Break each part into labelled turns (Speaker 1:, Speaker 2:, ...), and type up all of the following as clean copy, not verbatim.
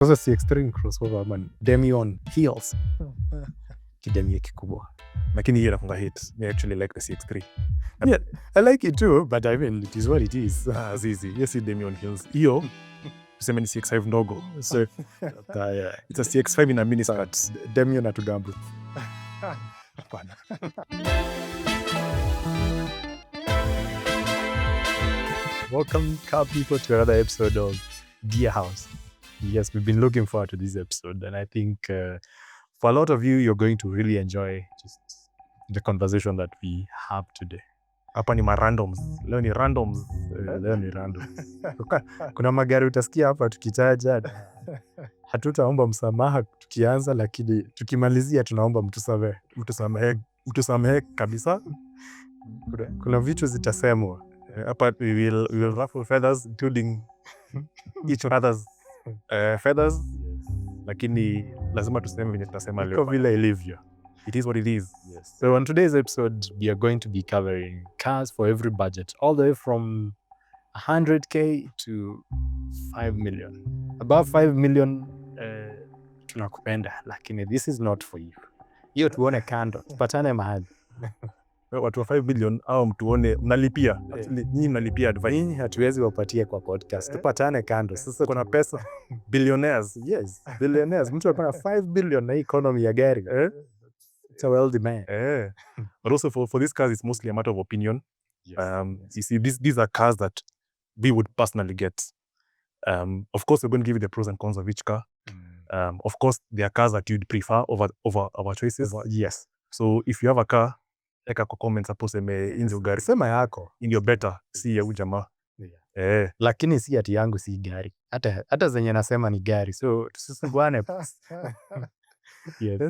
Speaker 1: Sasa CX3 crossover man, Demi on heels. Kidemi kikubwa.
Speaker 2: Lakini hiyo inafunga hit. I actually like the CX3.
Speaker 1: Yeah, I like it too, but I mean, it is what it is.
Speaker 2: Zizi. Yes, Demi on heels. Hiyo tuseme ni CX5 ndogo.
Speaker 1: So,
Speaker 2: It's a CX5 in a mini skirt.
Speaker 1: Demi on atugambu.
Speaker 2: Hapana.
Speaker 1: Welcome, car people, to another episode of Gearhaus. Yes, we've been looking forward to this episode, and I think for a lot of you, you're going to really enjoy just the conversation that we have today.
Speaker 2: Hapa ni randoms. Leo ni randoms.
Speaker 1: Leo ni random. Kuna magari utasikia hapa tukitaja, hatutaomba msamaha tukianza, lakini tukimalizia tunaomba
Speaker 2: Mtusamehe kabisa.
Speaker 1: Kuna vitu zitasemwa.
Speaker 2: Hapa we will ruffle feathers, including each other's feathers. Lakini lazima tuseme venye tutasema leo.
Speaker 1: Kwa vile ilivyo.
Speaker 2: It is what it is.
Speaker 1: Yes. So on today's episode, we are going to be covering cars for every budget, all the way from 100k to 5 million. Above 5 million, tunakupenda, lakini this is not for you. Hiyo tuone kando, tupatane mahali.
Speaker 2: Watu wa 5 million au mtuone mnalipia. Nyinyi mnalipia advice.
Speaker 1: Nyinyi hatuwezi wapatia kwa podcast. Tupatane kando. Sasa
Speaker 2: kuna pesa. Billionaires.
Speaker 1: Yes, billionaires. Mtu akona 5 billion na economy ya gari. It's a wealthy man.
Speaker 2: But also for these cars, it's mostly a matter of opinion.
Speaker 1: Yes.
Speaker 2: You see, these are cars that we would personally get. Of course, we're going to give you the pros and cons of each car. Of course, there are cars that you'd prefer over our choices.
Speaker 1: Yes.
Speaker 2: So if you have a car, eka kwa comments hapo seme inzo gari.
Speaker 1: Sema yako.
Speaker 2: In your better, si ya ujamaa.
Speaker 1: Lakini si ati yangu si gari. Hata zenye nasema ni gari. So tusisumbuane. Yes.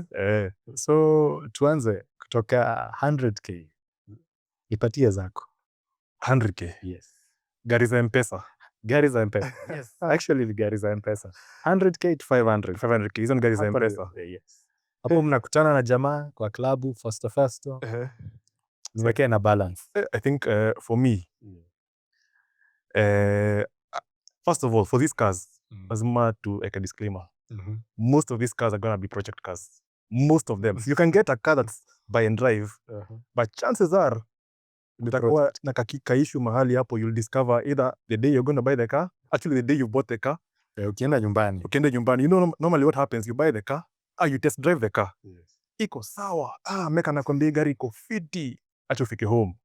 Speaker 1: So tuanze kutoka 100k. Ipatie zako.
Speaker 2: 100k.
Speaker 1: Yes.
Speaker 2: Gari za M-Pesa.
Speaker 1: Gari za M-Pesa. Yes. Actually ni gari za M-Pesa. 100k to 500.
Speaker 2: 500k. Hizo ni gari za M-Pesa.
Speaker 1: Yes. Hapo mnakutana na jamaa kwa klabu fasto. Zweke na balance.
Speaker 2: I think for me, first of all, for these cars, lazima to a disclaimer. Most of these cars are going to be project cars. Most of them. You can get a car that's buy and drive, but chances are nitakuwa na kaishu mahali hapo, you'll discover either the day you're going to buy the car, actually the day you bought the car,
Speaker 1: ukienda nyumbani.
Speaker 2: You know, normally what happens, you buy the car, you test drive the car.
Speaker 1: Yes.
Speaker 2: Iko sawa. Meka nakwambia gari iko fiti. Acha ufike home.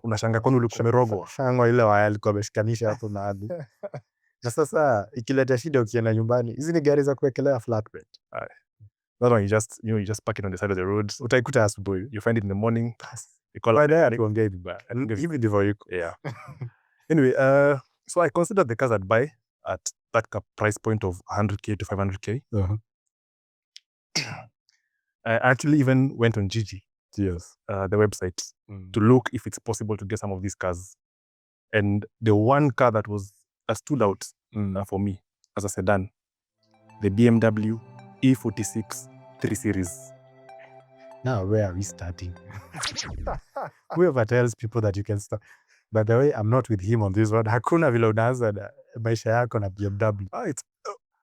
Speaker 2: Unashangaa kwani ulikuwa umerogwa.
Speaker 1: Shangwa ile waya alikuwa ameshikanisha hapo na hadi. Na sasa ikileta shida ukienda nyumbani, hizi ni gari za kuwekelea flatbed.
Speaker 2: That one you just park it on the side of the road.
Speaker 1: Utaikuta asubuhi.
Speaker 2: You find it in the morning.
Speaker 1: You call it kuongea vibaya.
Speaker 2: Even before you. Yeah. Anyway, so I considered the cars I'd buy at that price point of 100k to 500k. I actually even went on Gigi.
Speaker 1: Yes.
Speaker 2: The website to look if it's possible to get some of these cars. And the one car that stood out for me as a sedan, the BMW E46 3 Series.
Speaker 1: Now, where are we starting? Whoever tells people that you can start. By the way, I'm not with him on this one. Hakuna vile unaanza na maisha yako na BMW.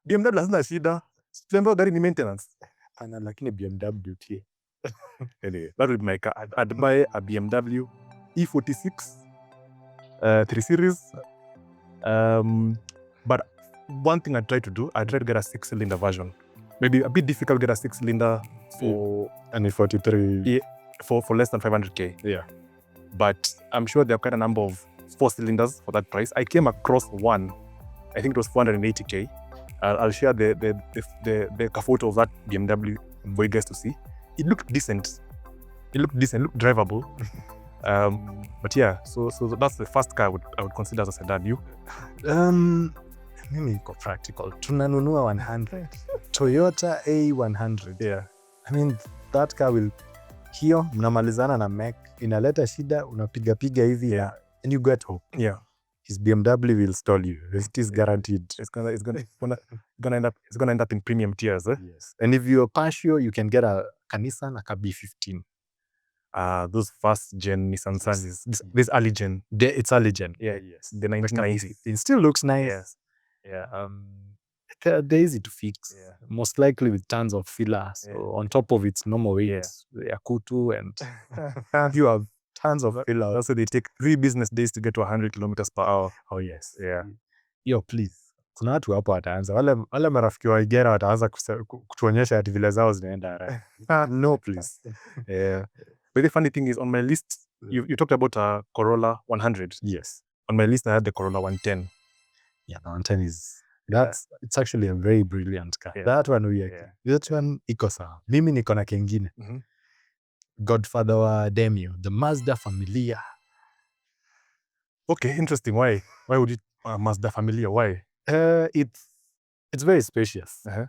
Speaker 2: BMW lazima shida. Tulemba gari ni maintenance.
Speaker 1: Ana lakini BMW tie.
Speaker 2: Anyway, that would be my car. I'd buy a BMW E46 3 Series. But one thing I'd try to get a 6-cylinder version. Maybe a bit difficult to get a 6-cylinder for
Speaker 1: an E43.
Speaker 2: Yeah, for less than 500k.
Speaker 1: Yeah.
Speaker 2: But I'm sure there are quite a number of 4 cylinders for that price. I came across one. I think it was 480k. I'll share the photo of that BMW for you guys to see. It looked decent. It looked drivable. But yeah, so that's the first car I would consider as a sedan. You?
Speaker 1: Mimi iko practical. Tunanunua 100. Toyota A100.
Speaker 2: Yeah.
Speaker 1: I mean, that car will hiyo mnamalizana na Mac, inaleta shida, unapiga hivi.
Speaker 2: Yeah.
Speaker 1: And you get home.
Speaker 2: Yeah.
Speaker 1: His BMW will stall you. It is guaranteed.
Speaker 2: It's gonna end up in premium tiers.
Speaker 1: Yes. And if you're partial, you can get a Nissan, a B15.
Speaker 2: Those first gen Nissan Sunnies. This early gen.
Speaker 1: It's early gen.
Speaker 2: Yeah, yes. The 1990s.
Speaker 1: It still looks nice.
Speaker 2: Yes. Yeah.
Speaker 1: they're easy to fix.
Speaker 2: Yeah.
Speaker 1: Most likely with tons of filler. So
Speaker 2: Yeah.
Speaker 1: on top of its normal weight,
Speaker 2: Yeah.
Speaker 1: Yakutu, and you have tons of filler.
Speaker 2: Also, they take 3 business days to get to 100 kilometers per hour.
Speaker 1: Oh yes.
Speaker 2: Yeah.
Speaker 1: Yo, please. Kuna watu hapo wataanza. Wale marafiki wa Igera wataanza kutuonyesha ati vile zao zinaenda haraka. No, please.
Speaker 2: Yeah. But the funny thing is, on my list, you talked about a Corolla 100.
Speaker 1: Yes.
Speaker 2: On my list, I had the Corolla 110.
Speaker 1: Yeah, the 110 is it's actually a very brilliant car.
Speaker 2: Yeah.
Speaker 1: That one that
Speaker 2: Yeah.
Speaker 1: one iko sawa. Mimi niko na kengine.
Speaker 2: Mhm.
Speaker 1: Godfather wa Demio, the Mazda Familia.
Speaker 2: Okay, interesting. Why would you Mazda Familia? Why?
Speaker 1: It's very spacious.
Speaker 2: Uh-huh.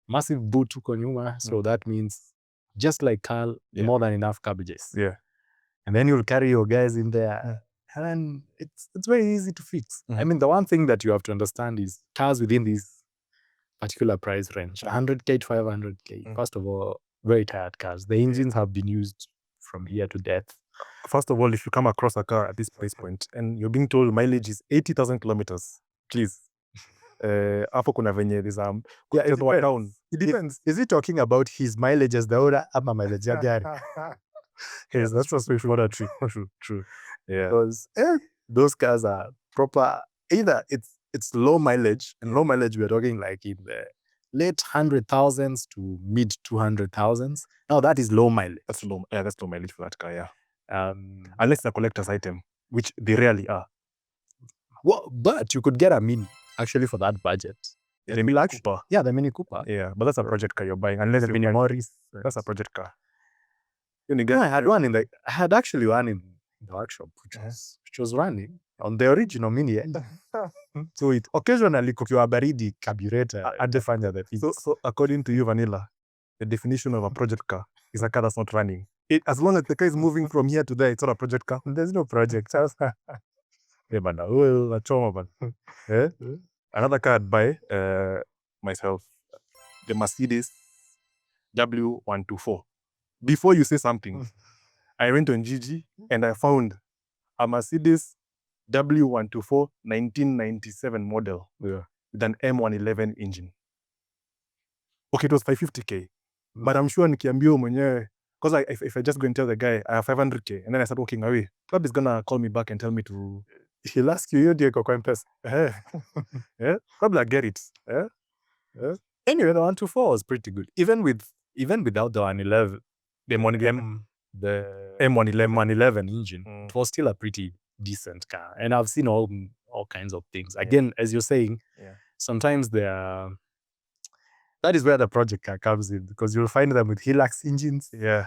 Speaker 1: Massive boot huko nyuma, so that means just like Carl,
Speaker 2: Yeah.
Speaker 1: more than enough cabbages.
Speaker 2: Yeah.
Speaker 1: And then you'll carry your guys in there. And then it's very easy to fix.
Speaker 2: Mhm.
Speaker 1: I mean, the one thing that you have to understand is cars within this particular price range, 100K to 500K. First of all, very tired cars. The engines have been used from here to death.
Speaker 2: First of all, if you come across a car at this price point and you're being told mileage is 80,000 kilometers, please. Hapo kuna venye there's down.
Speaker 1: It depends. Is he talking about his mileage as the owner ama mileage ya gari?
Speaker 2: Yes, that's also true. Yeah.
Speaker 1: Because those cars are proper. Either it's low mileage, and low mileage we're talking like in the late 100,000s to mid 200,000s. Now that is low mileage.
Speaker 2: That's low mileage for that car, yeah. Unless it's a collector's item, which they rarely are.
Speaker 1: Well, but you could get a Mini actually for that budget.
Speaker 2: The Mini Cooper.
Speaker 1: Yeah, the Mini Cooper.
Speaker 2: Yeah, but that's a project car you're buying. Unless
Speaker 1: The Mini Morris.
Speaker 2: That's a project car.
Speaker 1: I had actually one in the workshop, which was running on the original Mini engine. So it occasionally kukiwa baridi carburetor adefanya the things.
Speaker 2: So according to you, Vanilla, the definition of a project car is a car that's not running. As long as the car is moving from here to there, it's not a project car.
Speaker 1: There's no project.
Speaker 2: Yeah, man. Another car I'd buy myself, the Mercedes W124. Before you say something, I went on Gigi and I found a Mercedes W124 1997 model with an M111 engine. Okay, it was 550K, but I'm sure nikiambia mwenyewe, because if I just go and tell the guy I have 500K and then I start walking away, probably he's gonna call me back and tell me to.
Speaker 1: He'll ask you, do you go M-Pesa?
Speaker 2: Yeah, probably I get it. Yeah.
Speaker 1: Anyway, the 124 was pretty good. Even without the 111, the M111 engine, it was still a pretty decent car. And I've seen all kinds of things. Again, as you're saying, sometimes that is where the project car comes in, because you'll find them with Hilux engines.
Speaker 2: Yeah.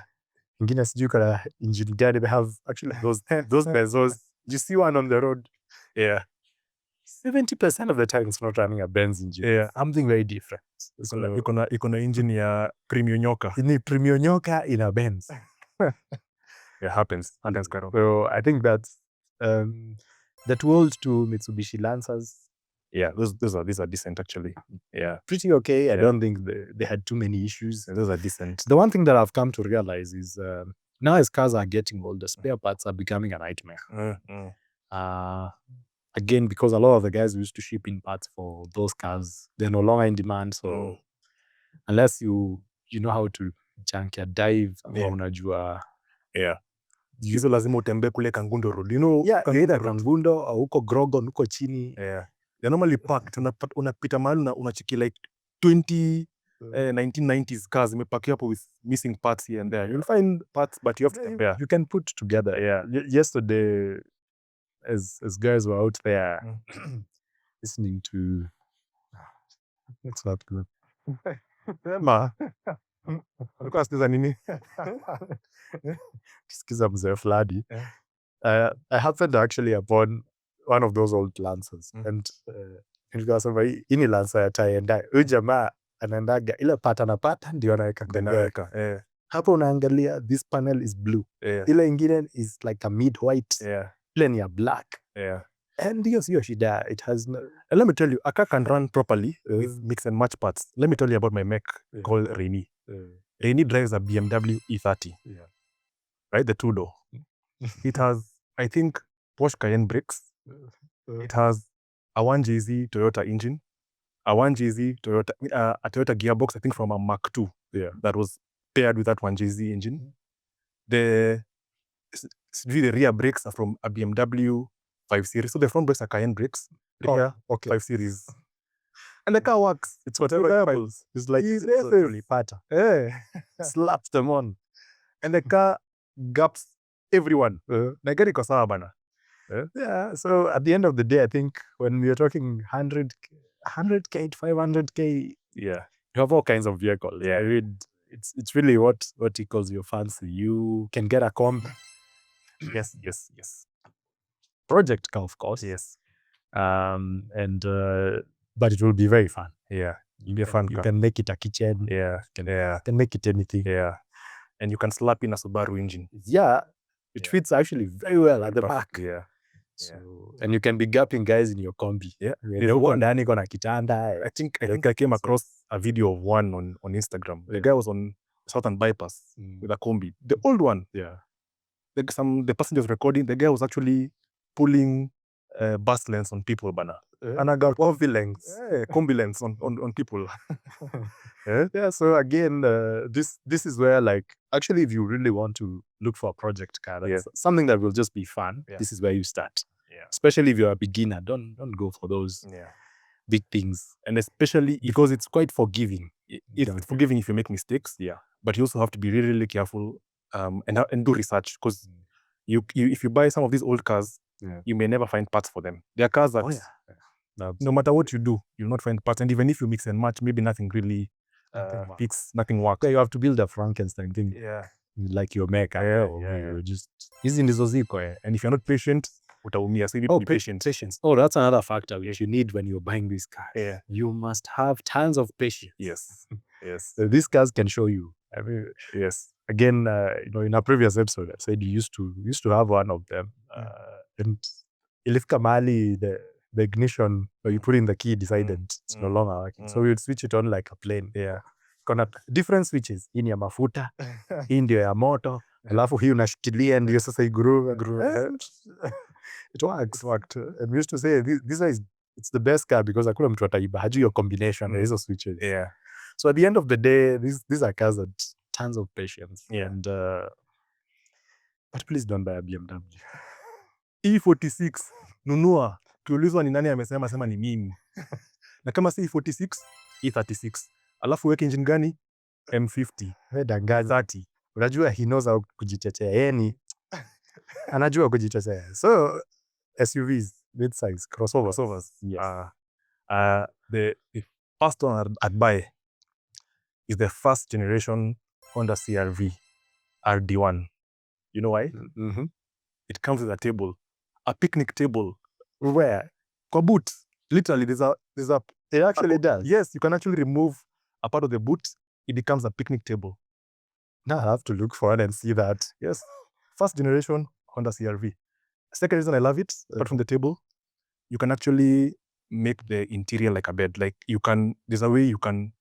Speaker 1: Ingine sijui kana engine gani, they have actually those Benzos. You see one on the road.
Speaker 2: Yeah.
Speaker 1: 70% of the time it's not running a Benz engine.
Speaker 2: Yeah.
Speaker 1: Something very different.
Speaker 2: So, iko na engine ya Premium Nyoka.
Speaker 1: Ni Premium Nyoka in a Benz.
Speaker 2: It happens.
Speaker 1: So I think that's the 2 Mitsubishi Lancers.
Speaker 2: Yeah, these are decent actually. Yeah.
Speaker 1: Pretty okay. I don't think they had too many issues.
Speaker 2: Those are decent.
Speaker 1: The one thing that I've come to realize is now as cars are getting older, spare parts are becoming a nightmare. Again, because a lot of the guys who used to ship in parts for those cars, they're no longer in demand. So unless you know how to junkyard dive, unajua.
Speaker 2: Yeah. Hizo lazima utembee kule Kangundo Road. You know,
Speaker 1: either Kangundo au huko Grogon, huko chini.
Speaker 2: Yeah. They're normally parked. Unapita mahali na unachiki like 20 1990s cars imepakiwa hapo with missing parts here and there. You'll find parts, but you have to compare.
Speaker 1: You can put together.
Speaker 2: Yeah.
Speaker 1: Yesterday, as guys were out there listening to, it's not good.
Speaker 2: Ulikuwa unasikiza nini?
Speaker 1: Sikiza mzee Fladi. I happened actually upon one of those old Lancers, and nikasema hii ni Lancer ya Tayenda. Huyu jamaa anaendaga ile pata ndio anaweka. Hapo unaangalia, this panel is blue. Ile ingine is like a mid white. Ile ni ya black. And hiyo sio shida. It has no...
Speaker 2: And let me tell you, a car can run properly with mix and match parts. Let me tell you about my mech called Rainy. Rainy drives a BMW E30. Right? The 2-door. It has, I think, Porsche Cayenne brakes. It has a 1JZ Toyota engine, a 1JZ Toyota, a Toyota gearbox, I think from a Mark II.
Speaker 1: Yeah.
Speaker 2: That was paired with that 1JZ engine. The rear brakes are from a BMW 5 Series. So the front brakes are Cayenne brakes. Rear 5 Series. And the car works. It's whatever.
Speaker 1: It's like
Speaker 2: It's
Speaker 1: totally pata.
Speaker 2: slaps them on. And the car gaps everyone. Na gari iko sawa bana.
Speaker 1: Yeah. So at the end of the day, I think when we are talking 100K to 500K,
Speaker 2: Yeah.
Speaker 1: you have all kinds of vehicles.
Speaker 2: Yeah.
Speaker 1: I mean, it's really what tickles your fancy. You can get a combi.
Speaker 2: Yes.
Speaker 1: Project car, of course.
Speaker 2: Yes.
Speaker 1: And but it will be very fun.
Speaker 2: Yeah.
Speaker 1: You
Speaker 2: be a fun
Speaker 1: you
Speaker 2: car.
Speaker 1: can make it a kitchen.
Speaker 2: Yeah.
Speaker 1: Can make it anything.
Speaker 2: Yeah. And you can slap in a Subaru engine.
Speaker 1: Yeah. It fits actually very well at the back.
Speaker 2: Yeah.
Speaker 1: So, and you can be gapping guys in your combi.
Speaker 2: Yeah.
Speaker 1: There's one ndani kona kitanda.
Speaker 2: I think I came across a video of one on Instagram. The guy was on Southern Bypass with a combi. The old one.
Speaker 1: Yeah.
Speaker 2: The passengers recording. The guy was actually pulling bus lengths on people, bana.
Speaker 1: And I got combi lengths.
Speaker 2: Combi lengths on people.
Speaker 1: Yeah. So again, this is where, like, actually, if you really want to look for a project car, that's something that will just be fun.
Speaker 2: Yeah.
Speaker 1: This is where you start.
Speaker 2: Yeah.
Speaker 1: Especially if you're a beginner, don't go for those big things.
Speaker 2: And especially
Speaker 1: because it's quite forgiving.
Speaker 2: It's forgiving if you make mistakes. Yeah. But you also have to be really, really careful and do research, because you if you buy some of these old cars, you may never find parts for them. There are cars that no matter what you do, you'll not find parts. And even if you mix and match, maybe nothing really fits, nothing works.
Speaker 1: You have to build a Frankenstein thing.
Speaker 2: Yeah.
Speaker 1: Like your maker. You just hizi ndizo ziko.
Speaker 2: And if you're not patient, utaumia. So you need to be patient.
Speaker 1: Patience. Oh, that's another factor which you need when you're buying these cars.
Speaker 2: Yeah.
Speaker 1: You must have tons of patience.
Speaker 2: Yes.
Speaker 1: So these cars can show you. I mean, again, in a previous episode, I said you used to have one of them. And ilifika mahali the ignition, or you put in the key, decided it's no longer working. So we would switch it on like a plane.
Speaker 2: Yeah.
Speaker 1: Kuna different switches. Hii ni ya mafuta, hii ndio ya moto, alafu hii unashikilia ndio sasa igruve. It worked. And we used to say it's the best car because hakuna mtu ataiba, hajui your combination hizo switches.
Speaker 2: Yeah.
Speaker 1: So at the end of the day, these are cars that tons of patience.
Speaker 2: Yeah.
Speaker 1: And but please don't buy a BMW.
Speaker 2: E46 nunua, kiulizwa ni nani amesema, sema ni mimi. Na kama si E46, E36. Alafu weke engine gani? M50.
Speaker 1: Danganya 30. Unajua he knows how kujitetea. Yeye anajua kujitetea. So SUVs, midsize, crossovers.
Speaker 2: Yes. The first one I'd buy is the first generation Honda CR-V RD1. You know why?
Speaker 1: Mm-hmm.
Speaker 2: It comes with a table, a picnic table.
Speaker 1: Where?
Speaker 2: Kwa boot. Literally, there's a.
Speaker 1: It actually does.
Speaker 2: Yes, you can actually remove a part of the boot. It becomes a picnic table.
Speaker 1: Now I have to look for it and see that.
Speaker 2: Yes. First generation Honda CR-V. Second reason I love it, apart from the table, you can actually make the interior like a bed. Like there's a way you can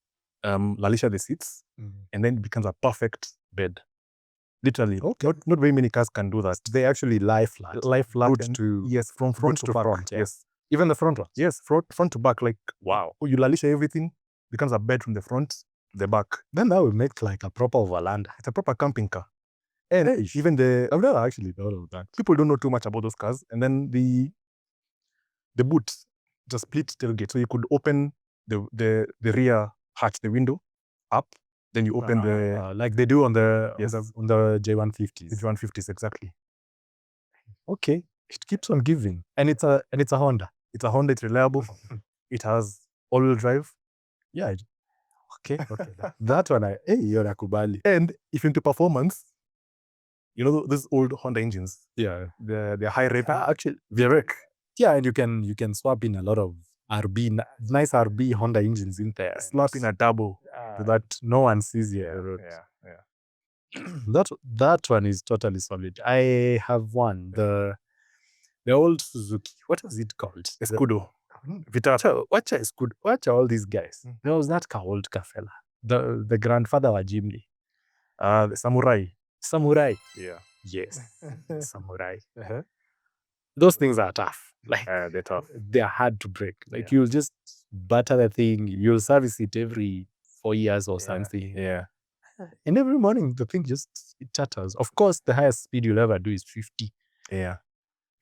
Speaker 2: lalisha the seats, and then it becomes a perfect bed. Literally.
Speaker 1: Okay.
Speaker 2: Not very many cars can do that.
Speaker 1: They actually lie flat.
Speaker 2: Yes, from front to back. Yes.
Speaker 1: Even the front ones.
Speaker 2: Yes, front to back. Like, wow. You lalisha everything, becomes a bed from the front to the back.
Speaker 1: Then that will make like a proper Verlander.
Speaker 2: It's a proper camping car. And even
Speaker 1: I've never actually thought of that.
Speaker 2: People don't know too much about those cars. And then the boot, it's a split tailgate. So you could open the rear hatch, the window, up. Then you open
Speaker 1: like they do on the J150s.
Speaker 2: The J150s, exactly.
Speaker 1: Okay, it keeps on giving, and it's a Honda.
Speaker 2: It's a Honda. It's reliable. It has all-wheel drive.
Speaker 1: Yeah. Okay. That one, you're nakubali.
Speaker 2: And if into performance, you know those old Honda engines.
Speaker 1: Yeah,
Speaker 2: they're high rep.
Speaker 1: Actually, they're wreck. Yeah, and you can swap in a lot of nice RB Honda engines in there.
Speaker 2: Slap in a turbo
Speaker 1: so that no one sees you.
Speaker 2: Yeah.
Speaker 1: That one is totally solid. I have one, the old Suzuki. What was it called?
Speaker 2: Escudo.
Speaker 1: Vitara. Watch all these guys. There was that old fella. The grandfather wa Jimny.
Speaker 2: The Samurai.
Speaker 1: Samurai.
Speaker 2: Yeah.
Speaker 1: Yes. Samurai. those things are tough. Like
Speaker 2: They're tough.
Speaker 1: they're hard to break. Like you'll just butter the thing, you'll service it every 4 years or something.
Speaker 2: Yeah.
Speaker 1: And every morning the thing just it chatters. Of course, the highest speed you'll ever do is 50.
Speaker 2: Yeah.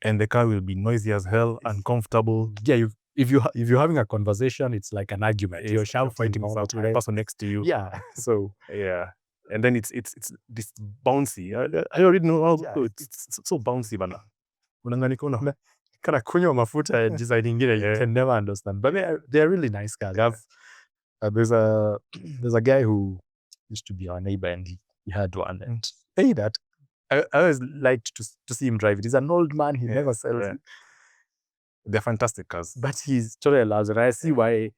Speaker 2: And the car will be noisy as hell, uncomfortable.
Speaker 1: Yeah, if you're having a conversation, it's like an argument. You're fighting all the time.
Speaker 2: Person next to you.
Speaker 1: Yeah. So
Speaker 2: yeah. And then it's this bouncy. I already know how it's so bouncy, bana. Unanganika
Speaker 1: kana kunywa mafuta ya design ingine you can never understand. But they're really nice cars. There's a guy who used to be our neighbor and he had one. And I always liked to see him drive it. He's an old man. He never sells it.
Speaker 2: They're fantastic cars.
Speaker 1: But he's totally loves it. I see why.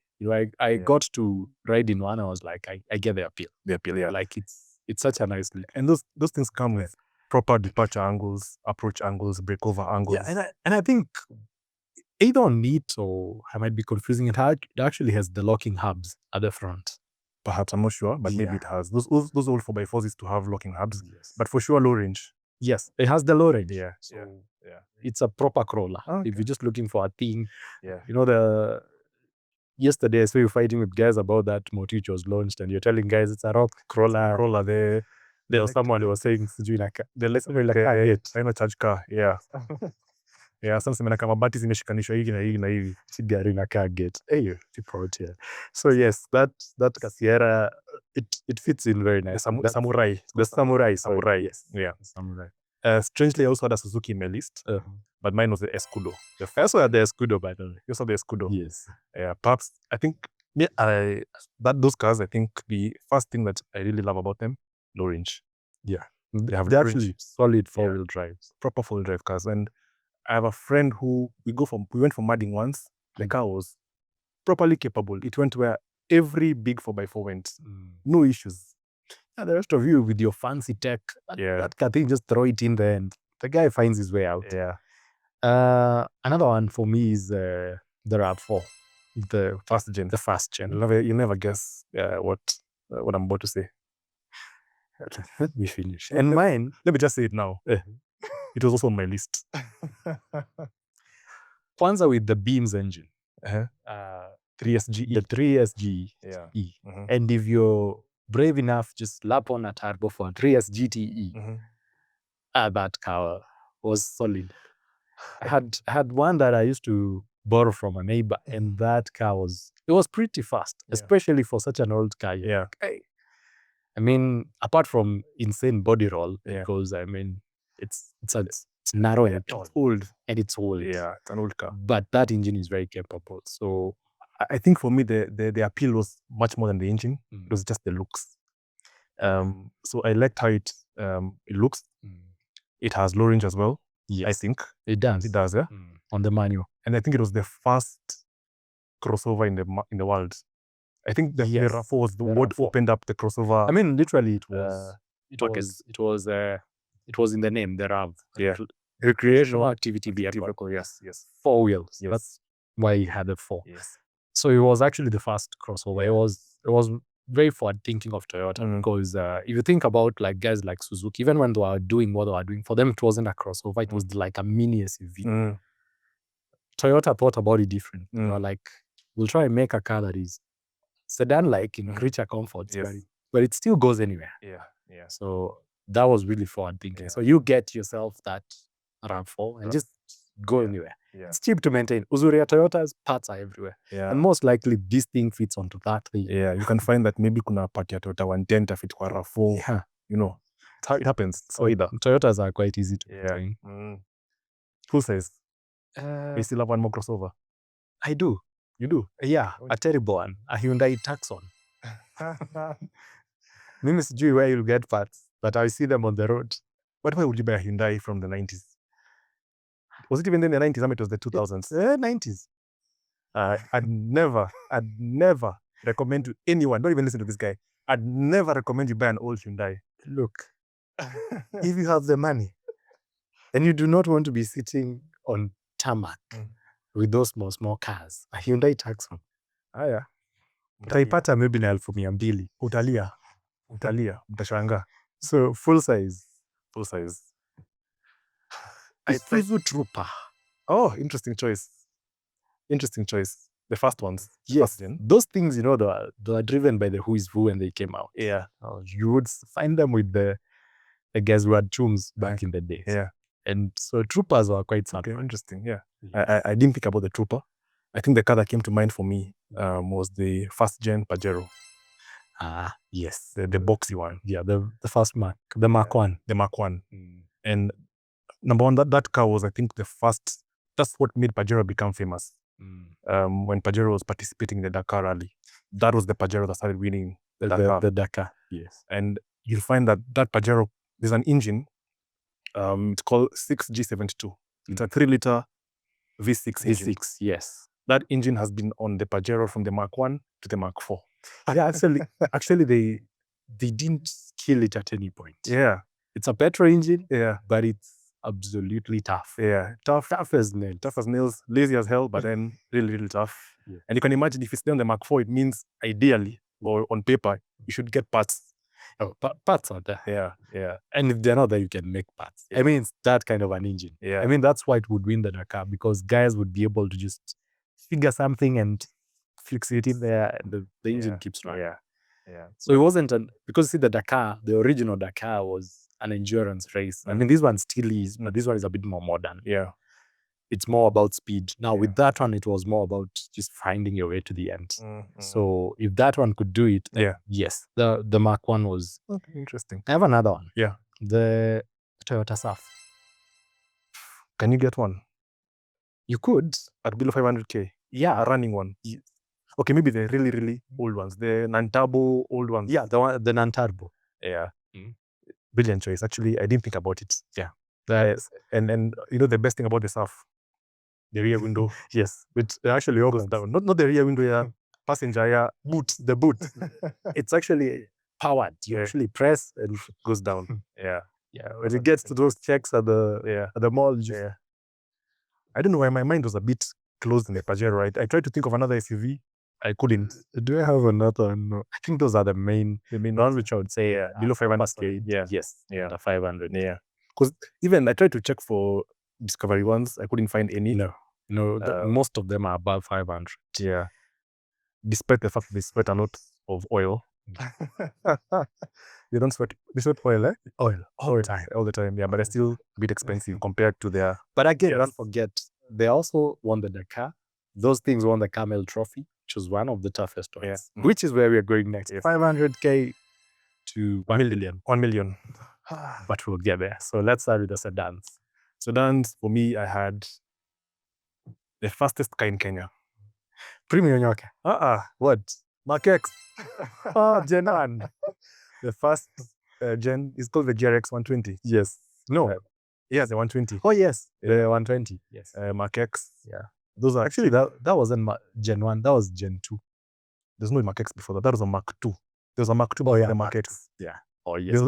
Speaker 1: I got to ride in one. I was like, I get the appeal.
Speaker 2: The appeal, yeah.
Speaker 1: Like it's such a nice look.
Speaker 2: And those things come with proper departure angles, approach angles, breakover angles.
Speaker 1: Yeah, and I think either on it or I might be confusing it. It actually has the locking hubs at the front.
Speaker 2: Perhaps, I'm not sure, but maybe it has. Those old 4x4s used to have locking hubs, but for sure low range.
Speaker 1: Yes, it has the low range.
Speaker 2: Yeah,
Speaker 1: so it's a proper crawler.
Speaker 2: Okay.
Speaker 1: If you're just looking for a thing, yesterday I saw you fighting with guys about that motor which was launched, and you're telling guys it's a rock crawler. There was someone who was saying the
Speaker 2: like charge car. Yeah. Yeah, something like mabati zimeshikanishwa hivi na hivi na hivi.
Speaker 1: Si gari na car gate. So yes, that Sierra it fits in very nice.
Speaker 2: The samurai.
Speaker 1: Yes.
Speaker 2: Yeah.
Speaker 1: Samurai.
Speaker 2: Strangely, I also had a Suzuki in my list, but mine was the Escudo.
Speaker 1: The first one had the Escudo, by the way.
Speaker 2: You saw the Escudo.
Speaker 1: Yes.
Speaker 2: Yeah, perhaps I think those cars. I think the first thing that I really love about them, low range.
Speaker 1: Yeah,
Speaker 2: they're
Speaker 1: actually solid 4-wheel drives,
Speaker 2: proper 4-wheel drive cars. And I have a friend who we went for mudding once. The car was properly capable. It went where every big 4x4 went. No issues.
Speaker 1: Yeah, the rest of you with your fancy tech, that car thing, just throw it in there and the guy finds his way out.
Speaker 2: Yeah.
Speaker 1: Another one for me is the RAV4, the
Speaker 2: first gen.
Speaker 1: The first gen.
Speaker 2: You never guess what I'm about to say.
Speaker 1: Let me finish. And mine,
Speaker 2: let me just say it now. It was also on my list.
Speaker 1: Kwanza with the Beams engine.
Speaker 2: 3SGE.
Speaker 1: The 3SGE.
Speaker 2: Yeah.
Speaker 1: And if you're brave enough, just lap on a turbo for 3SGTE. That car was solid. I had one that I used to borrow from a neighbor, and that car was pretty fast, especially for such an old car.
Speaker 2: Yeah.
Speaker 1: I mean, apart from insane body roll, because I mean, it's narrow and
Speaker 2: it's old.
Speaker 1: And it's old.
Speaker 2: Yeah, it's an old car.
Speaker 1: But that engine is very capable. So
Speaker 2: I think for me, the appeal was much more than the engine. It was just the looks. So I liked how it looks. It has low range as well.
Speaker 1: Yes.
Speaker 2: I think
Speaker 1: it does.
Speaker 2: It does, yeah.
Speaker 1: On the manual.
Speaker 2: And I think it was the first crossover in the world. I think the RAV4 was what opened up the crossover.
Speaker 1: I mean, literally, it was in the name, the RAV.
Speaker 2: Yeah.
Speaker 1: Recreational activity vehicle.
Speaker 2: Yes.
Speaker 1: 4 wheels.
Speaker 2: Yes.
Speaker 1: That's why he had the 4.
Speaker 2: Yes.
Speaker 1: So it was actually the first crossover. It was very forward thinking of Toyota because if you think about like guys like Suzuki, even when they were doing what they were doing, for them it wasn't a crossover. It was like a mini SUV. Toyota thought about it different. They were like, we'll try and make a car that is sedan-like in creature comfort, but it still goes anywhere.
Speaker 2: Yeah.
Speaker 1: So that was really forward thinking. Yeah. So you get yourself that RAV4 and just go anywhere.
Speaker 2: Yeah.
Speaker 1: It's cheap to maintain. Uzuri Toyota's parts are everywhere.
Speaker 2: Yeah.
Speaker 1: And most likely this thing fits onto that thing.
Speaker 2: Yeah, you can find that maybe kuna part ya Toyota 110 tafit kwa RAV4.
Speaker 1: Yeah.
Speaker 2: You know, it's how it happens.
Speaker 1: So either Toyotas are quite easy to
Speaker 2: maintain. Full size. You still have one more crossover?
Speaker 1: I do.
Speaker 2: You do?
Speaker 1: Yeah, a terrible one. A Hyundai Tucson. Mimi sijui where you'll get parts, but I see them on the road.
Speaker 2: But why would you buy a Hyundai from the 90s? Was it even in the 90s? I mean, it was the 2000s.
Speaker 1: 90s.
Speaker 2: I'd never recommend to anyone, don't even listen to this guy, I'd never recommend you buy an old Hyundai.
Speaker 1: Look, if you have the money and you do not want to be sitting on tarmac with those small cars, a Hyundai Tucson.
Speaker 2: Yeah.
Speaker 1: Utaipata maybe na 200,000.
Speaker 2: Utalia. Mtashanga.
Speaker 1: So full size.
Speaker 2: Full size.
Speaker 1: Isuzu Trooper.
Speaker 2: Oh, interesting choice. Interesting choice. The first ones.
Speaker 1: Yes,
Speaker 2: First gen.
Speaker 1: those things, they were driven by the who is who when they came out.
Speaker 2: Yeah.
Speaker 1: You would find them with the guys who had chums back in the days.
Speaker 2: Yeah.
Speaker 1: And so troopers were quite sad.
Speaker 2: Okay, interesting. Yeah. I didn't think about the trooper. I think the car that came to mind for me was the first gen Pajero.
Speaker 1: Yes.
Speaker 2: The boxy one.
Speaker 1: Yeah, the first Mark, the Mark 1.
Speaker 2: The Mark 1. And number one, that car was, I think, the first. That's what made Pajero become famous. When Pajero was participating in the Dakar rally, that was the Pajero that started winning the Dakar.
Speaker 1: The Dakar, yes.
Speaker 2: And you'll find that Pajero, there's an engine, it's called 6G72. It's a 3-liter V6 engine.
Speaker 1: V6, yes.
Speaker 2: That engine has been on the Pajero from the Mark 1 to the Mark 4. Yeah, actually they
Speaker 1: didn't kill it at any point.
Speaker 2: Yeah.
Speaker 1: It's a petrol engine,
Speaker 2: Yeah.
Speaker 1: but it's absolutely tough.
Speaker 2: Yeah. Tough as nails, lazy as hell, but then really, really tough. Yeah. And you can imagine if it's there on the Mark 4, it means ideally, or on paper, you should get parts.
Speaker 1: Oh, parts are there.
Speaker 2: Yeah, yeah.
Speaker 1: And if they're not there, you can make parts. Yeah. I mean, it's that kind of an engine.
Speaker 2: Yeah.
Speaker 1: I mean, that's why it would win the Dakar, because guys would be able to just figure something and fix it in there, and the engine keeps running.
Speaker 2: Yeah, yeah.
Speaker 1: So it wasn't because see, the Dakar, the original Dakar was an endurance race. I mean, this one still is, but this one is a bit more modern.
Speaker 2: Yeah.
Speaker 1: It's more about speed. Now, with that one, it was more about just finding your way to the end. So if that one could do it, yes, the Mark 1 was
Speaker 2: interesting.
Speaker 1: I have another one.
Speaker 2: Yeah.
Speaker 1: The Toyota Surf.
Speaker 2: Can you get one?
Speaker 1: You could.
Speaker 2: At below 500K?
Speaker 1: Yeah.
Speaker 2: A running one? Yes. Okay, maybe the really, really old ones. The non-turbo old ones.
Speaker 1: Yeah, the non-turbo.
Speaker 2: Yeah. Brilliant choice. Actually, I didn't think about it.
Speaker 1: Yeah.
Speaker 2: And the best thing about the Surf, the rear window.
Speaker 1: Yes.
Speaker 2: It actually opens down. Not the rear window, yeah. Passenger, yeah.
Speaker 1: The boot. It's actually powered. You actually press and it
Speaker 2: goes down. Yeah.
Speaker 1: Yeah. When it gets to those checks at the mall,
Speaker 2: I don't know why my mind was a bit closed in the Pajero, right? I tried to think of another SUV. I couldn't.
Speaker 1: Do I have another? No. I think those are the main ones, which I would say
Speaker 2: below 500K.
Speaker 1: Yeah. Yes. Yeah. The 500.
Speaker 2: Yeah. Because even I tried to check for Discovery ones. I couldn't find any.
Speaker 1: No. Most of them are above 500.
Speaker 2: Yeah. Despite the fact they sweat a lot of oil. They don't sweat. They sweat oil, eh?
Speaker 1: Oil.
Speaker 2: All the time. Yeah, but they're still a bit expensive compared to their.
Speaker 1: But again, don't forget, they also won the Dakar. Those things won the Camel Trophy, which was one of the toughest ones. Yeah. Which is where we are going next. Yes. 500K to 1 million.
Speaker 2: 1 million.
Speaker 1: But we'll get there. So let's start with the sedans.
Speaker 2: Sedans, for me, I had the fastest car in Kenya.
Speaker 1: Premium Nyoka.
Speaker 2: What? Mark X. Gen 1. The first gen is called the Gearhaus 120.
Speaker 1: Yes. No.
Speaker 2: Yeah, the 120.
Speaker 1: Oh, yes. The 120.
Speaker 2: Yes. Mark X.
Speaker 1: Yeah.
Speaker 2: Those are
Speaker 1: actually that wasn't Gen 1. That was Gen 2.
Speaker 2: There's no Mark X before that. That was a Mark 2. There was a Mark 2 before the Mark X.
Speaker 1: Yeah. Oh, yes.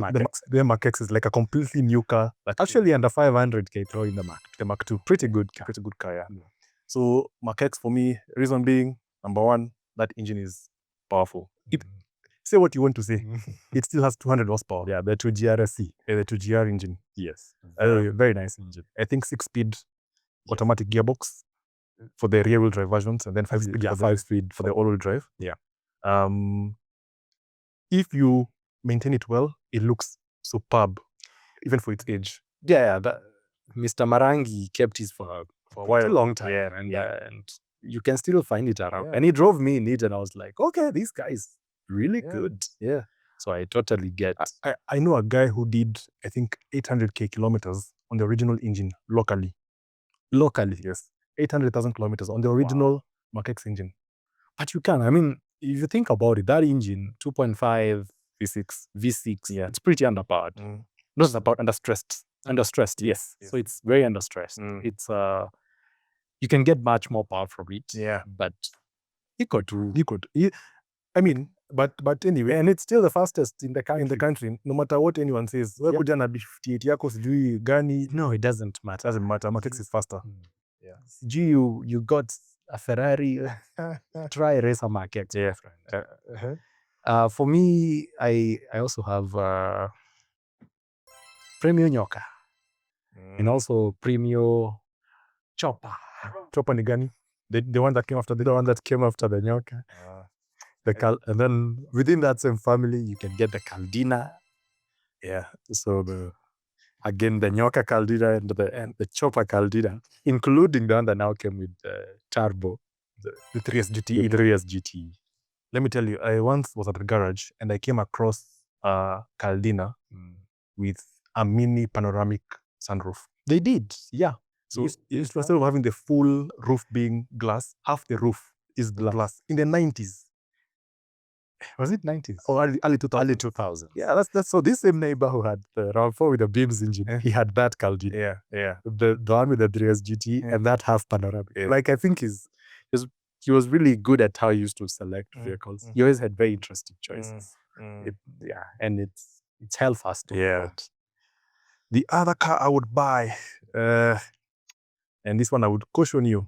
Speaker 2: The Mark X is like a completely new car.
Speaker 1: Actually, under 500K, throw in the Mark 2.
Speaker 2: Pretty good car. Yeah. So Mark X for me, reason being, number one, that engine is powerful. Say what you want to say. It still has 200 horsepower.
Speaker 1: Yeah, the 2GRSC.
Speaker 2: The 2GR engine.
Speaker 1: Yes.
Speaker 2: Very nice engine. I think 6-speed automatic gearbox for the rear-wheel drive versions, and then 5-speed.
Speaker 1: Yeah, 5-speed
Speaker 2: for the all-wheel drive.
Speaker 1: Yeah.
Speaker 2: If you maintain it well, it looks superb, even for its age.
Speaker 1: Yeah, Mr. Marangi kept his for
Speaker 2: a while.
Speaker 1: A long time. Yeah, and you can still find it around. Yeah. And he drove me in it, and I was like, okay, this guy is really good.
Speaker 2: Yeah.
Speaker 1: So I totally get.
Speaker 2: I know a guy who did, I think, 800K kilometers on the original engine locally. Yes. 800,000 kilometers on the original Mark X engine.
Speaker 1: But you can. I mean, if you think about it, that engine, 2.5
Speaker 2: V6,
Speaker 1: yeah, it's pretty underpowered.
Speaker 2: Not underpowered, understressed.
Speaker 1: Understressed, yes. So it's very understressed. It's you can get much more power from it.
Speaker 2: Yeah.
Speaker 1: But you could.
Speaker 2: I mean, but anyway,
Speaker 1: and it's still the fastest in the country.
Speaker 2: In the country, no matter what anyone says. Wewe kuja na 58 yako sijui gani.
Speaker 1: No, it doesn't matter.
Speaker 2: Doesn't matter. Mark X is faster.
Speaker 1: Yeah. Sijui you got a Ferrari. Try race a Mark X.
Speaker 2: Yeah.
Speaker 1: For me, I also have Premium Nyoka. And also Premium Chopper.
Speaker 2: Chopper ni gani? The one that came after
Speaker 1: The one that came after the nyoka. And then within that same family, you can get the Caldina.
Speaker 2: Yeah.
Speaker 1: So the nyoka Caldina and the chopper Caldina, including the one that now came with the turbo,
Speaker 2: the 3S GTE.
Speaker 1: The 3S GTE.
Speaker 2: Let me tell you, I once was at the garage and I came across a Caldina with a mini panoramic sunroof.
Speaker 1: They did, yeah.
Speaker 2: So instead of having the full roof being glass, half the roof is glass. In the 90s.
Speaker 1: Was it 90s?
Speaker 2: Or early 2000s.
Speaker 1: Early 2000s.
Speaker 2: Yeah, that's
Speaker 1: so this same neighbor who had the RAV4 with the beams engine, he had that Caldina.
Speaker 2: Yeah.
Speaker 1: The one with the 3S GT and that half panoramic. Like, I think he was really good at how he used to select vehicles. He always had very interesting choices. And it's hell fast.
Speaker 2: The other car I would buy, and this one I would caution you,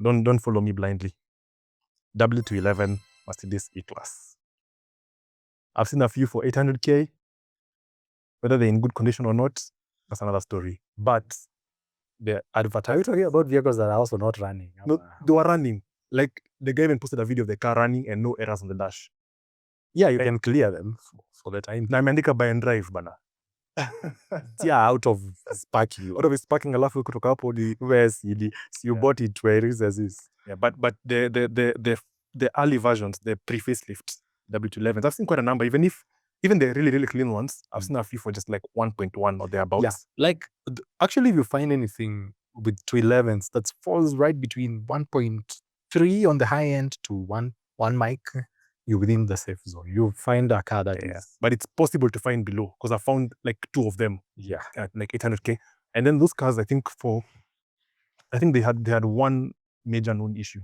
Speaker 2: don't follow me blindly. W211 Mercedes E-Class. I've seen a few for 800K. Whether they're in good condition or not, that's another story. But the advertising.
Speaker 1: Are you talking about vehicles that are also not running?
Speaker 2: No, they were running. Like, the guy even posted a video of the car running and no errors on the dash.
Speaker 1: Yeah, you can clear them for the time.
Speaker 2: Na imeandika buy and drive bana.
Speaker 1: Out of sparking.
Speaker 2: Alafu kutoka hapo di
Speaker 1: you bought it where it is as is.
Speaker 2: Yeah, but the early versions, the pre-facelift W211s, I've seen quite a number. Even the really, really clean ones, I've seen a few for just like 1.1 or thereabouts.
Speaker 1: Yeah, like actually, if you find anything with 211s that falls right between 1.3 on the high end to one mic, you're within the safe zone. You find a car that is.
Speaker 2: But it's possible to find below, because I found like 2 of them.
Speaker 1: Yeah.
Speaker 2: At like 800K. And then those cars, I think they had one major known issue.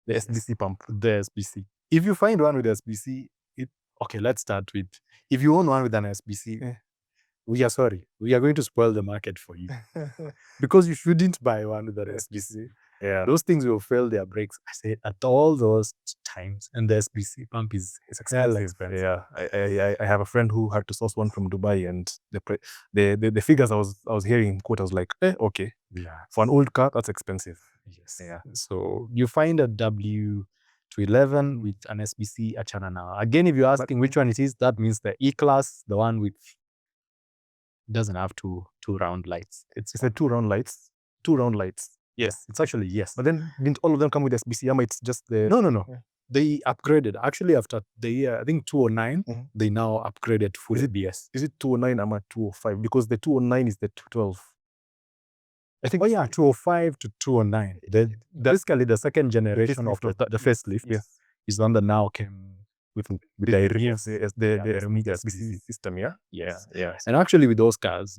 Speaker 2: The SBC pump.
Speaker 1: The SBC. If you find one with SBC, okay, let's start with, if you own one with an SBC, we are sorry. We are going to spoil the market for you. Because you shouldn't buy one with an SBC.
Speaker 2: Yeah.
Speaker 1: Those things will fail their brakes. I say at all those times, and the SBC pump is
Speaker 2: expensive. Yeah. I have a friend who had to source one from Dubai, and the figures I was hearing quote, I was like, okay.
Speaker 1: Yeah.
Speaker 2: For an old car, that's expensive.
Speaker 1: Yes. Yeah. So you find a W211 with an SBC achana now. Again, if you're asking which one it is, that means the E-Class, the one with doesn't have two round lights.
Speaker 2: It's a 2 round lights. 2 round lights.
Speaker 1: Yes, it's actually yes.
Speaker 2: But then didn't all of them come with SBC? It's just the
Speaker 1: no. Yeah. They upgraded actually after the year, I think 2009. They now upgraded full ABS.
Speaker 2: Is it 209 or 205? Because the 209 is the 212.
Speaker 1: I think. 205 to 209. Basically, the second generation of the facelift is one that now came with the
Speaker 2: SBC system.
Speaker 1: Yeah. And actually, with those cars,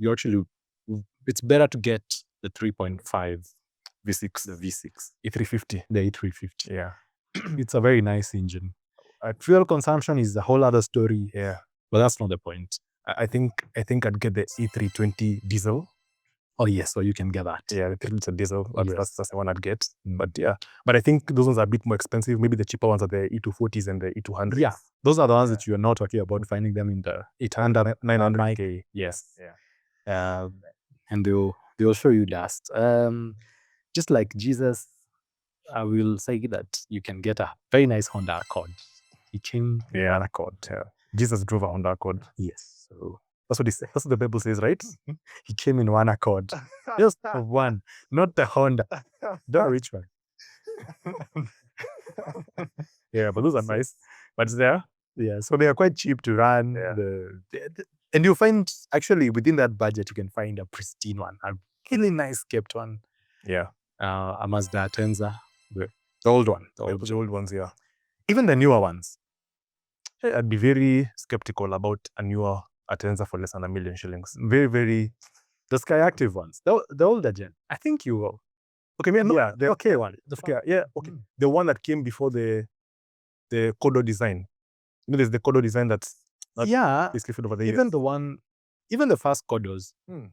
Speaker 1: it's better to get the 3.5
Speaker 2: V6,
Speaker 1: the V6,
Speaker 2: E350,
Speaker 1: the E350.
Speaker 2: Yeah,
Speaker 1: it's a very nice engine. Fuel consumption is a whole other story.
Speaker 2: Yeah,
Speaker 1: but that's not the point.
Speaker 2: I think I'd get the E320 diesel.
Speaker 1: Oh yes, so you can get that.
Speaker 2: Yeah, it's a diesel. That's the one I'd get. But I think those ones are a bit more expensive. Maybe the cheaper ones are the E240s and the E200s.
Speaker 1: Yeah, those are the ones that you are not talking about finding them in the 800, 900K.
Speaker 2: Yes.
Speaker 1: Yeah. And they'll show you dust. Just like Jesus, I will say that you can get a very nice Honda Accord. He came
Speaker 2: in an Accord. Yeah. Jesus drove a Honda Accord.
Speaker 1: Yes. So
Speaker 2: that's what the Bible says, right?
Speaker 1: He came in one Accord. Just one, not the Honda. The rich one.
Speaker 2: Yeah, but those are nice. But it's there.
Speaker 1: Yeah, so they are quite cheap to run.
Speaker 2: Yeah.
Speaker 1: And you find, actually, within that budget, you can find a pristine one, a really nice kept one.
Speaker 2: Yeah.
Speaker 1: A Mazda Atenza, the old one.
Speaker 2: The old ones, yeah.
Speaker 1: Even the newer ones.
Speaker 2: I'd be very skeptical about a newer Atenza for less than $1 million shillings. Very, very.
Speaker 1: The Skyactiv ones, the older gen. I think you will.
Speaker 2: Okay, no,
Speaker 1: yeah, the okay one.
Speaker 2: Okay. The one that came before the Kodo design. You know, there's the Kodo design that's over the years.
Speaker 1: Even the first Kodos.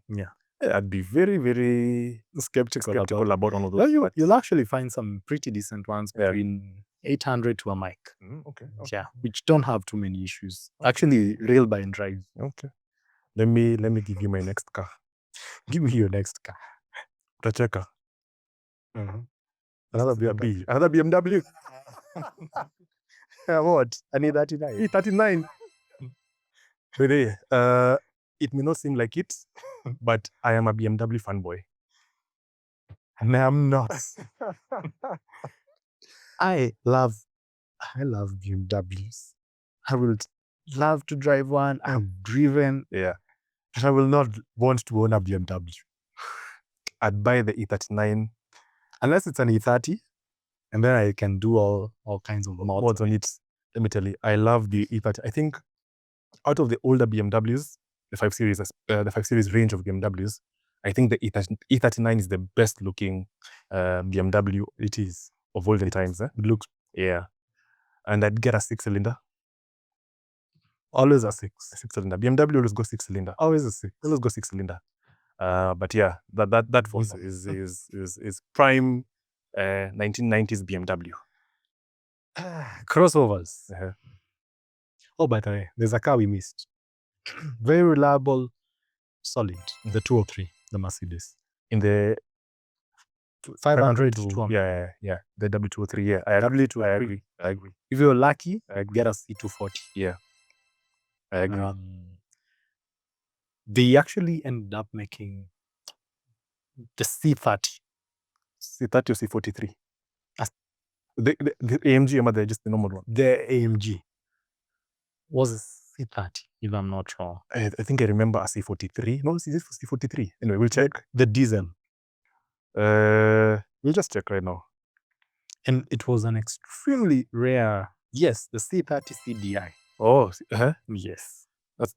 Speaker 2: Yeah. I'd be very, very skeptical about one of those.
Speaker 1: Well, you'll actually find some pretty decent ones between 800 to a mic.
Speaker 2: Okay.
Speaker 1: Yeah, which don't have too many issues. Actually, rail by and drive.
Speaker 2: Okay. Let me give you my next car.
Speaker 1: Give me your next car.
Speaker 2: Utacheka.
Speaker 1: Another BMW.
Speaker 2: Another BMW.
Speaker 1: What? An E39.
Speaker 2: E39. But it may not seem like it, but I am a BMW fanboy.
Speaker 1: And I'm not. I love BMWs. I will love to drive one. I've driven.
Speaker 2: Yeah.
Speaker 1: But I will not want to own a BMW.
Speaker 2: I'd buy the E39
Speaker 1: Unless it's an E30. And then I can do all kinds of
Speaker 2: mods on it. Let me tell you, I love the E30. I think out of the older BMWs, the 5 Series range of BMWs, I think the E39 is the best looking BMW
Speaker 1: It is.
Speaker 2: of all the times.
Speaker 1: It looks,
Speaker 2: Yeah. And I'd get a 6-cylinder.
Speaker 1: always a 6.
Speaker 2: 6-cylinder. BMW always go 6-cylinder.
Speaker 1: Always a 6.
Speaker 2: Always go 6-cylinder. But yeah, that force is prime 1990s BMW.
Speaker 1: Crossovers.
Speaker 2: Uh-huh.
Speaker 1: Oh, by the way, there's a car we missed. Very reliable, solid. The 203, the Mercedes.
Speaker 2: In the
Speaker 1: 500
Speaker 2: to
Speaker 1: to
Speaker 2: yeah, the W203. Yeah, I agree.
Speaker 1: If you're lucky, get a C240.
Speaker 2: Yeah, I agree.
Speaker 1: They actually ended up making the C30.
Speaker 2: C30 or C43? The AMG, or just the normal one?
Speaker 1: The AMG was a C30, if I'm not wrong.
Speaker 2: I think I remember a C43. No, is it C43? Anyway, we'll check.
Speaker 1: The diesel.
Speaker 2: We'll just check right now.
Speaker 1: And it was an extremely rare, yes, the C30 CDI.
Speaker 2: Oh,
Speaker 1: yes.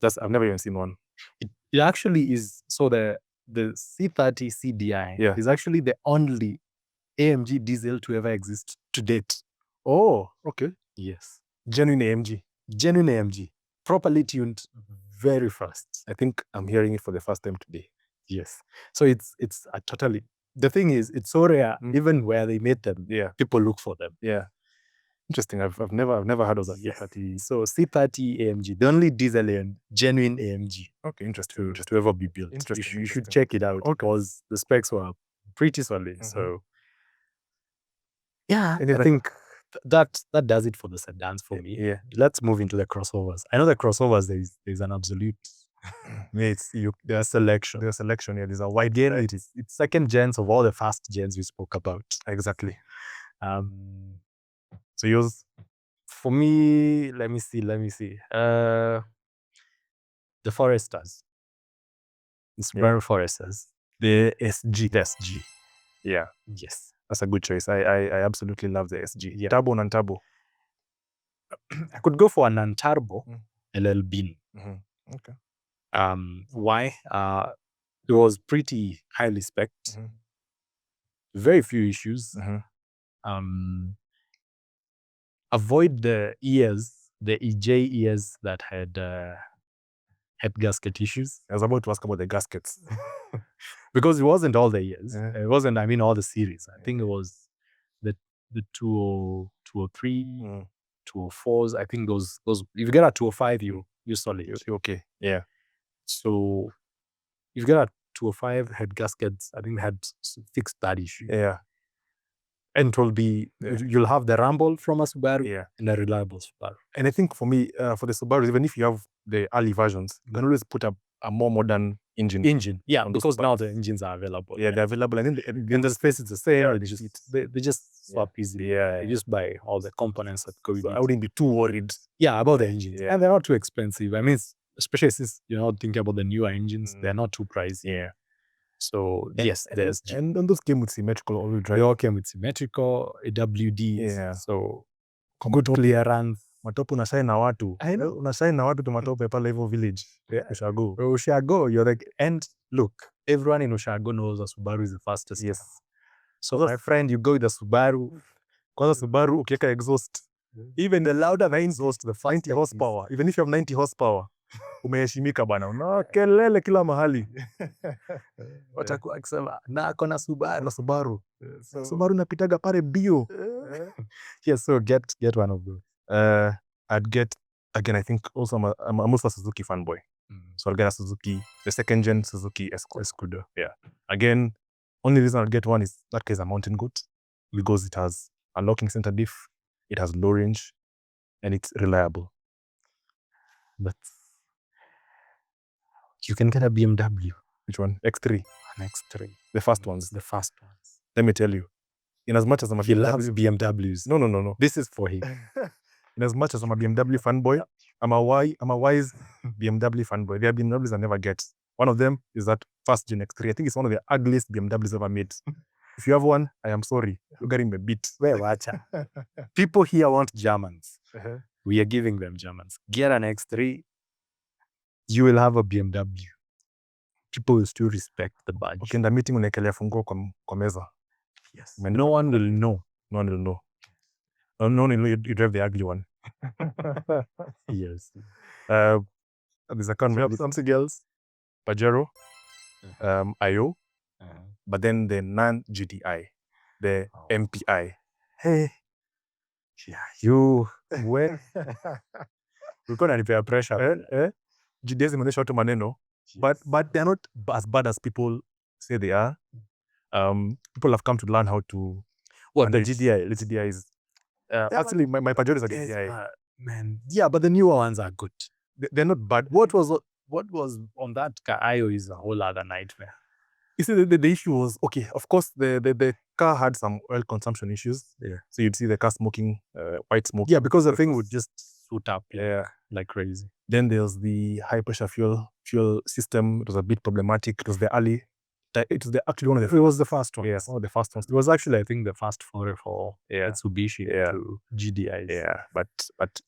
Speaker 2: That's I've never even seen one.
Speaker 1: It actually is, so the C30 CDI is actually the only AMG diesel to ever exist to date.
Speaker 2: Oh, okay.
Speaker 1: Yes.
Speaker 2: Genuine AMG.
Speaker 1: Genuine AMG. Properly tuned, very fast.
Speaker 2: I think I'm hearing it for the first time today.
Speaker 1: Yes. So it's a totally, the thing is, it's so rare, even where they made them, people look for them.
Speaker 2: Yeah. Interesting. I've never heard of that.
Speaker 1: C30. So C30 AMG, the only diesel and genuine AMG.
Speaker 2: Okay, interesting.
Speaker 1: To ever be built.
Speaker 2: Interesting.
Speaker 1: You should check it out because the specs were pretty solid. So yeah, I think that does it for the sedans for me.
Speaker 2: Yeah.
Speaker 1: Let's move into the crossovers. I know the crossovers, there's an absolute there's selection.
Speaker 2: There's selection, yeah. There's a wide
Speaker 1: variety. It's second gens of all the first gens we spoke about.
Speaker 2: Exactly.
Speaker 1: So yours? For me, let me see. The Foresters. The Subaru Foresters.
Speaker 2: The SG.
Speaker 1: The SG.
Speaker 2: Yeah.
Speaker 1: Yes.
Speaker 2: That's a good choice. I absolutely love the SG.
Speaker 1: Yeah.
Speaker 2: Turbo, non-turbo.
Speaker 1: I could go for a non-turbo LLB.
Speaker 2: Okay.
Speaker 1: Why? It was pretty highly spec'd. Very few issues. Avoid the ears, the EJ ears that had head gasket issues.
Speaker 2: I was about to ask about the gaskets.
Speaker 1: Because it wasn't all the years. It wasn't, all the series. I think it was the 203, 204s. I think those if you get a 205, you're solid.
Speaker 2: You're okay. Yeah.
Speaker 1: So if you get a 205 head gaskets, I think they had fixed that issue.
Speaker 2: Yeah.
Speaker 1: And it will be, you'll have the rumble from a Subaru and a reliable Subaru.
Speaker 2: And I think for me, for the Subaru, even if you have the early versions, you can always put a more modern engine.
Speaker 1: Yeah, because now the engines are available.
Speaker 2: Yeah, they're available. And
Speaker 1: then the space is the same.
Speaker 2: Yeah,
Speaker 1: they just swap easily.
Speaker 2: Yeah.
Speaker 1: They just buy all the components that go with it.
Speaker 2: I wouldn't be too worried.
Speaker 1: Yeah, about the engines. Yeah. And they're not too expensive. Especially since you're not thinking about the newer engines, they're not too pricey.
Speaker 2: Yeah.
Speaker 1: So yes, there's
Speaker 2: and those came with symmetrical all-wheel drive.
Speaker 1: They all came with symmetrical AWDs.
Speaker 2: Yeah.
Speaker 1: So good clearance.
Speaker 2: Matope unashine na watu. Unashine na watu tu matope pale hivyo village. Ushago.
Speaker 1: Ushago, you're like, and look, everyone in Ushago knows a Subaru is the fastest.
Speaker 2: Yes.
Speaker 1: So my friend, you go with the Subaru.
Speaker 2: Kwanza Subaru ukiweka exhaust. Even the louder the exhaust, the 90 horsepower. Even if you have 90 horsepower. Umeheshimika bana. Una kelele kila mahali.
Speaker 1: Watakuwa akisema na ako na Subaru.
Speaker 2: Subaru napitaga pale bio.
Speaker 1: Yes, so get one of those.
Speaker 2: I'd get, again, I think also I'm almost a Suzuki fanboy. So I'll get a Suzuki, the second gen Suzuki Escudo. Yeah. Again, Only reason I'll get one is that case a mountain goat, because it has unlocking center diff, it has low range, and it's reliable.
Speaker 1: But you can get a BMW.
Speaker 2: Which one? X3.
Speaker 1: An X3.
Speaker 2: The first ones.
Speaker 1: The first ones.
Speaker 2: Let me tell you, in as much as I'm a
Speaker 1: He loves BMWs.
Speaker 2: No.
Speaker 1: This is for him.
Speaker 2: In as much as I'm a BMW fanboy, I'm a wise BMW fanboy. There are BMWs I never get. One of them is that first Gen X3. I think it's one of the ugliest BMWs ever made. If you have one, I am sorry. You're getting a bit.
Speaker 1: People here want Germans.
Speaker 2: Uh-huh.
Speaker 1: We are giving them Germans. Get an X3, you will have a BMW. People will still respect the badge.
Speaker 2: Okay, in the meeting unaekelea funguo kwa meza.
Speaker 1: Yes. No one will know.
Speaker 2: No one will know. No one will know you drive the ugly one.
Speaker 1: Yes.
Speaker 2: There's a car, we have something else. Pajero, IO, but then the non-GDI, the MPI.
Speaker 1: Hey. Yeah, you where?
Speaker 2: We're going to prepare pressure. GDI zimeonyesha watu maneno, but they're not as bad as people say they are. People have come to learn how to.
Speaker 1: What the
Speaker 2: GDI? The GDI is actually my Pajero is a GDI.
Speaker 1: Man, yeah, but the newer ones are good.
Speaker 2: They're not bad.
Speaker 1: What was on that car? IO is a whole other nightmare.
Speaker 2: You see, the issue was, okay, of course, the car had some oil consumption issues.
Speaker 1: Yeah.
Speaker 2: So you'd see the car smoking, white smoke.
Speaker 1: Yeah, because the thing would just shoot up.
Speaker 2: Yeah.
Speaker 1: Like crazy.
Speaker 2: Then there's the high pressure fuel system. It was a bit problematic. It was the early. It was actually one of the.
Speaker 1: It was the first one.
Speaker 2: Yes, one of the first ones.
Speaker 1: It was actually, I think, the first foray for Mitsubishi
Speaker 2: Yeah.
Speaker 1: to GDIs.
Speaker 2: Yeah, but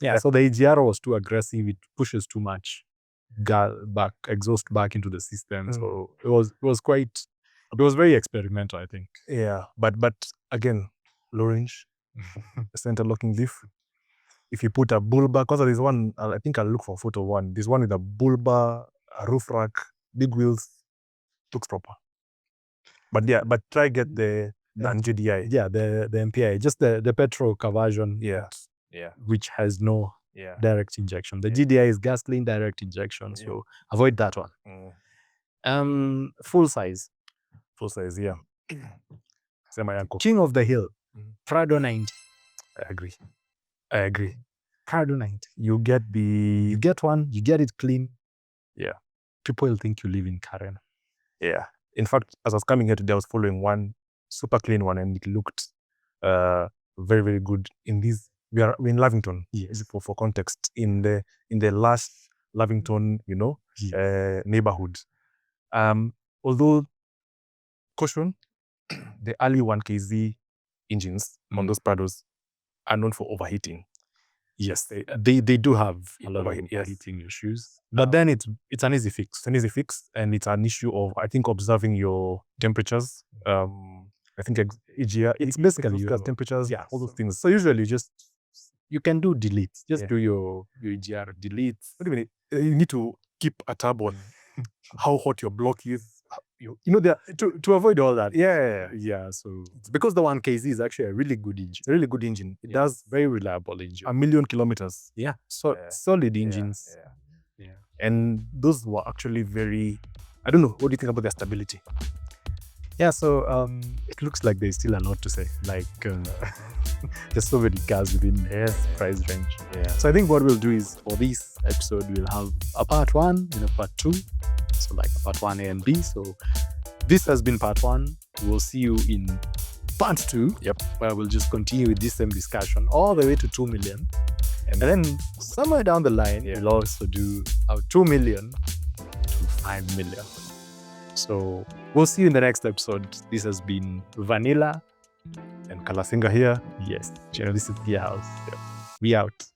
Speaker 1: yeah. So the AGR was too aggressive. It pushes too much exhaust back into the system. So it was quite. It was very experimental, I think.
Speaker 2: Yeah, but again, low range, center locking diff. If you put a bull bar, because there's one, I think I'll look for a photo one. There's one with a bull bar, a roof rack, big wheels, looks proper. But yeah, but try get the GDI.
Speaker 1: Yeah, the MPI, just the petrol conversion.
Speaker 2: Yeah.
Speaker 1: Which has no direct injection. The GDI is gasoline direct injection, so avoid that one. Full size.
Speaker 2: Full size, yeah.
Speaker 1: King of the Hill, Prado 90.
Speaker 2: I agree.
Speaker 1: Prado 90.
Speaker 2: You get
Speaker 1: one, you get it clean.
Speaker 2: Yeah.
Speaker 1: People will think you live in Karen.
Speaker 2: Yeah. In fact, as I was coming here today, I was following one super clean one, and it looked very, very good. We're in Lavington.
Speaker 1: Yes.
Speaker 2: For context, in the last Lavington, neighborhood. Although caution, the early 1KZ engines on those Prados are known for overheating.
Speaker 1: Yes, they do have a lot of overheating issues. But then it's an easy fix.
Speaker 2: It's an easy fix, and it's an issue of, I think, observing your temperatures. I think EGR, it's basically your temperatures, all those things.
Speaker 1: So usually you can do deletes. Just do your EGR deletes.
Speaker 2: What do you mean? You need to keep a tab on how hot your block is.
Speaker 1: To avoid all that.
Speaker 2: Yeah.
Speaker 1: So it's because the 1KZ is actually a really good engine.
Speaker 2: It's a really good engine. It does
Speaker 1: very reliable engine.
Speaker 2: 1,000,000 kilometers.
Speaker 1: Yeah. So solid engines.
Speaker 2: Yeah. And those were actually very. I don't know. What do you think about their stability?
Speaker 1: Yeah. So it looks like there's still a lot to say. Like there's so many cars within price range.
Speaker 2: Yeah.
Speaker 1: So I think what we'll do is, for this episode, we'll have a part 1 and a part 2. So like a part 1A and B. So this has been part 1. We'll see you in part 2.
Speaker 2: Yep.
Speaker 1: Where we'll just continue with this same discussion all the way to 2 million. And then somewhere down the line, we'll also do our 2 million to 5 million. So we'll see you in the next episode. This has been Vanilla
Speaker 2: and Kalasinga here.
Speaker 1: Yes. This is Gearhaus. We out.